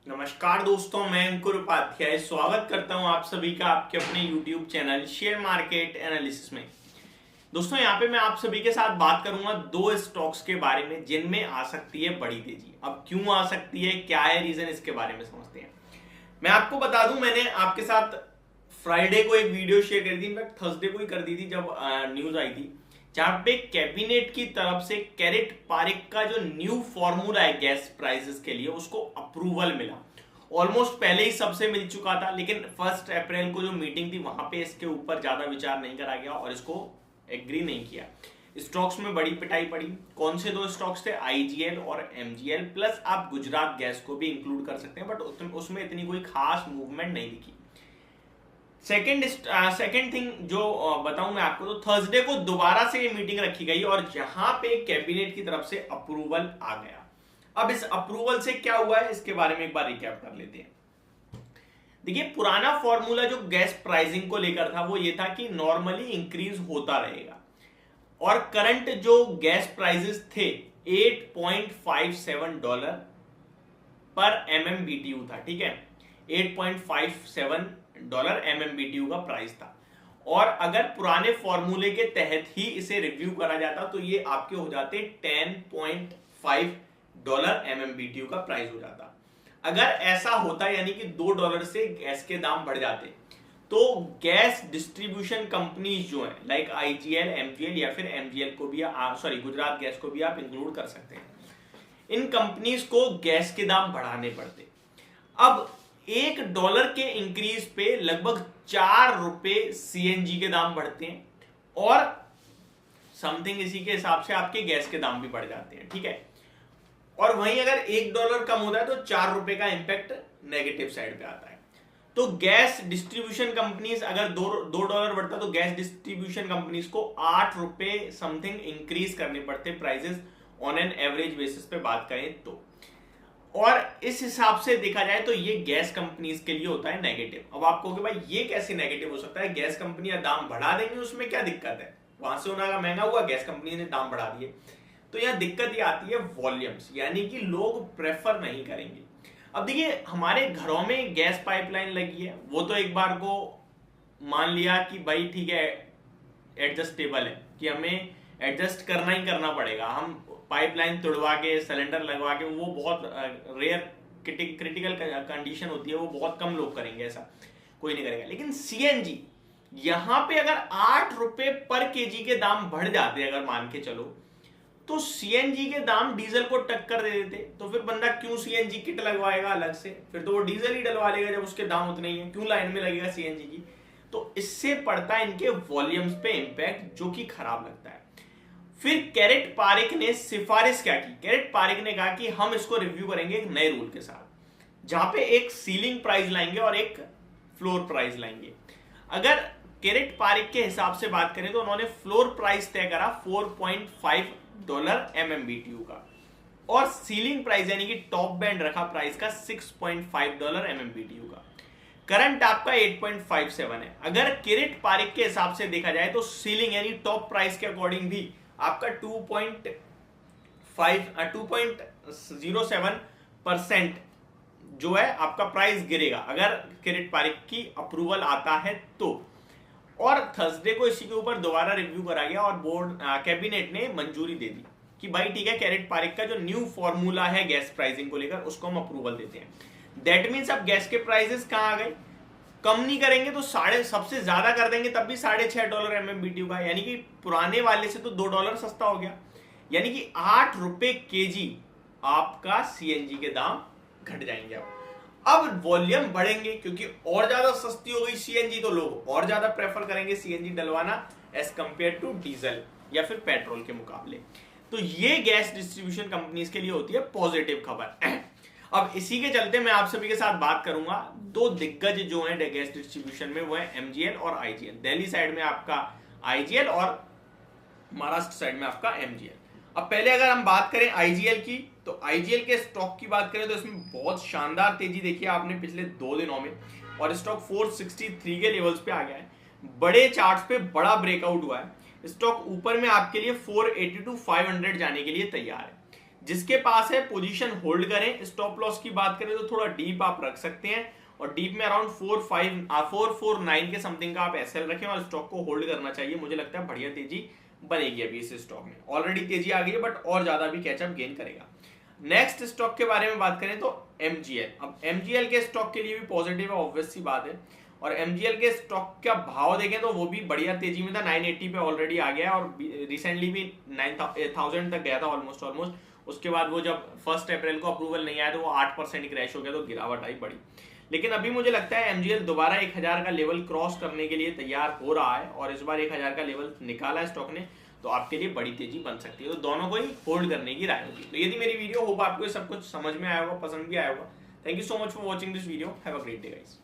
नमस्कार दोस्तों, मैं अंकुर उपाध्याय स्वागत करता हूं आप सभी का आपके अपने YouTube channel share market analysis में। दोस्तों, यहां पे मैं आप सभी के साथ बात करूंगा दो स्टॉक्स के बारे में जिनमें आ सकती है बड़ी तेजी। अब क्यों आ सकती है, क्या है रीजन, इसके बारे में समझते हैं। मैं आपको बता दूं, मैंने आपके साथ फ्राइडे को एक वीडियो शेयर करी थी, इनफैक्ट थर्सडे को ही कर दी थी जब न्यूज आई थी, जहां पे कैबिनेट की तरफ से कैरेट पारिक का जो न्यू फॉर्मूला है गैस प्राइसेस के लिए उसको अप्रूवल मिला। ऑलमोस्ट पहले ही सबसे मिल चुका था, लेकिन 1 अप्रैल को जो मीटिंग थी वहां पे इसके ऊपर ज्यादा विचार नहीं करा गया और इसको एग्री नहीं किया। स्टॉक्स में बड़ी पिटाई पड़ी। कौन से दो स्टॉक्स थे? आईजीएल और एमजीएल, प्लस आप गुजरात गैस को भी इंक्लूड कर सकते हैं, बट उसमें इतनी कोई खास मूवमेंट नहीं दिखी। सेकेंड थिंग जो बताऊं मैं आपको, तो थर्सडे को दोबारा से ये मीटिंग रखी गई और जहां पे कैबिनेट की तरफ से अप्रूवल आ गया। अब इस अप्रूवल से क्या हुआ है इसके बारे में एक बार रिकैप कर लेते हैं। देखिए, पुराना फॉर्मूला जो गैस प्राइसिंग को लेकर था वो ये था कि नॉर्मली इंक्रीज होता रहेगा, और करंट जो गैस प्राइसेस थे $8.57 पर MMBTU था। ठीक है, $8.57 MMBTU का प्राइस था, और अगर पुराने फॉर्मूले के तहत ही इसे रिव्यू करा जाता तो ये आपके हो जाते $10.5 MMBTU का प्राइस हो जाता। अगर ऐसा होता, यानी कि $2 से गैस के दाम बढ़ जाते, तो गैस डिस्ट्रीब्यूशन कंपनीज जो है लाइक आईजीएल, एमजीएल या फिर एमजीएल को भी गुजरात गैस को भी आप इंक्लूड कर सकते हैं, इन कंपनीज को गैस के दाम बढ़ाने पड़ते। अब $1 के इंक्रीज पे लगभग ₹4 सीएनजी के दाम बढ़ते हैं, और समथिंग इसी के हिसाब से आपके गैस के दाम भी बढ़ जाते हैं। ठीक है, और वहीं अगर $1 कम होता है तो ₹4 का इंपैक्ट नेगेटिव साइड पे आता है। तो गैस डिस्ट्रीब्यूशन कंपनीज, अगर $2 बढ़ता तो गैस डिस्ट्रीब्यूशन कंपनीज को ₹8 समथिंग इंक्रीज करने पड़ते prices on an average basis पे बात करें तो। और इस हिसाब से देखा जाए तो ये गैस कंपनीज के लिए होता है नेगेटिव। अब आप कहोगे भाई ये कैसे नेगेटिव हो सकता है, गैस कंपनियां दाम बढ़ा देंगी, उसमें क्या दिक्कत है, वहां से उनका महंगा हुआ, गैस कंपनी ने दाम बढ़ा दिए। तो यह दिक्कत ये आती है वॉल्यूम्स, यानी कि लोग प्रेफर नहीं करेंगे। अब देखिए, हमारे घरों में गैस पाइपलाइन लगी है, वो तो एक बार को मान लिया कि भाई ठीक है, एडजस्टेबल है, कि हमें एडजस्ट करना ही करना पड़ेगा। हम पाइपलाइन तुड़वा के सिलेंडर लगवा के, वो बहुत रेयर क्रिटिकल कंडीशन होती है, वो बहुत कम लोग करेंगे, ऐसा कोई नहीं करेगा। लेकिन सीएनजी, यहां पे अगर ₹8 पर केजी के दाम बढ़ जाते, अगर मान के चलो, तो सीएनजी के दाम डीजल को टक्कर दे देते, तो फिर बंदा क्यों सीएनजी किट लगवाएगा अलग से, फिर तो वो डीजल ही डलवा लेगा जब उसके दाम उतने ही है, क्यों लाइन में लगेगा सीएनजी की। तो इससे पड़ता है इनके वॉल्यूम्स पे इंपैक्ट, जो कि खराब लगता है। फिर कैरेट पारिक ने सिफारिश क्या की? कैरेट पारिक ने कहा कि हम इसको रिव्यू करेंगे एक नए रूल के साथ, जहां पे एक सीलिंग प्राइस लाएंगे और एक फ्लोर प्राइस लाएंगे। अगर कैरेट पारिक के हिसाब से बात करें तो उन्होंने फ्लोर प्राइस तय करा $4.5 MMBTU का, और सीलिंग प्राइस यानी कि टॉप बैंड रखा प्राइस का $6.5 MMBTU का। करंट आपका 8.57 है। अगर कैरेट पारिक के हिसाब से देखा जाए तो सीलिंग यानी टॉप प्राइस के अकॉर्डिंग भी आपका 2.07% जो है आपका प्राइस गिरेगा, अगर कैरेट पारिक की अप्रूवल आता है तो। और थर्सडे को इसी के ऊपर दोबारा रिव्यू करा गया और बोर्ड कैबिनेट ने मंजूरी दे दी कि भाई ठीक है, कैरेट पारिक का जो न्यू फॉर्मूला है गैस प्राइसिंग को लेकर उसको हम अप्रूवल देते हैं। दैट मीन्स अब गैस के प्राइसेस कहां आ गए, कम नहीं करेंगे तो सबसे ज्यादा कर देंगे तब भी $6.5 MMBTU का, यानी कि पुराने वाले से तो $2 सस्ता हो गया, यानी कि ₹8 केजी आपका सीएनजी के दाम घट जाएंगे। अब वॉल्यूम बढ़ेंगे क्योंकि और ज्यादा सस्ती हो गई सीएनजी, तो लोग और ज्यादा प्रेफर करेंगे सीएनजी डलवाना एज कंपेयर टू डीजल या फिर पेट्रोल के मुकाबले। तो ये गैस डिस्ट्रीब्यूशन कंपनीज के लिए होती है पॉजिटिव खबर। अब इसी के चलते मैं आप सभी के साथ बात करूंगा दो दिग्गज जो हैं गैस डिस्ट्रीब्यूशन में, वो है एमजीएल और आईजीएल। दिल्ली साइड में आपका आईजीएल और महाराष्ट्र साइड में आपका एमजीएल। अब पहले अगर हम बात करें आईजीएल की, तो आईजीएल के स्टॉक की बात करें तो इसमें बहुत शानदार तेजी देखी है आपने पिछले 2 दिनों में, और स्टॉक 463 के लेवल्स पे आ गया है। बड़े चार्ट्स पे बड़ा ब्रेकआउट हुआ है, स्टॉक ऊपर में आपके लिए 480 to 500 जाने के लिए तैयार है। जिसके पास है पोजीशन होल्ड करें। स्टॉप लॉस की बात करें तो थोड़ा डीप आप रख सकते हैं, और डीप में अराउंड 449 के समथिंग का आप एसएल रखें और स्टॉक को होल्ड करना चाहिए। मुझे लगता है बढ़िया तेजी बनेगी अभी इस स्टॉक में। ऑलरेडी तेजी आ गई है बट और ज्यादा भी कैचअप गेन करेगा। नेक्स्ट स्टॉक के बारे में बात करें तो एमजीएल। अब एमजीएल के स्टॉक के लिए भी पॉजिटिव है, ऑब्वियस सी बात है। और एमजीएल के स्टॉक का भाव देखें तो वो भी बढ़िया तेजी में था, 980 पे ऑलरेडी आ गया है और रिसेंटली भी 9000 तक गया था ऑलमोस्ट। उसके बाद वो जब 1 अप्रैल को अप्रूवल नहीं आया तो वो 8% क्रैश हो गया, तो गिरावट आई बड़ी। लेकिन अभी मुझे लगता है एमजीएल दोबारा 1000 का लेवल क्रॉस करने के लिए तैयार हो रहा है, और इस बार 1000 का लेवल निकाला है स्टॉक ने, तो आपके लिए बड़ी तेजी बन सकती है। तो दोनों को ही होल्ड करने की राय होगी। तो ये थी मेरी वीडियो, होप आपको सब कुछ समझ में आया होगा, पसंद भी आया होगा। Thank you so much for watching this video, have a great day guys.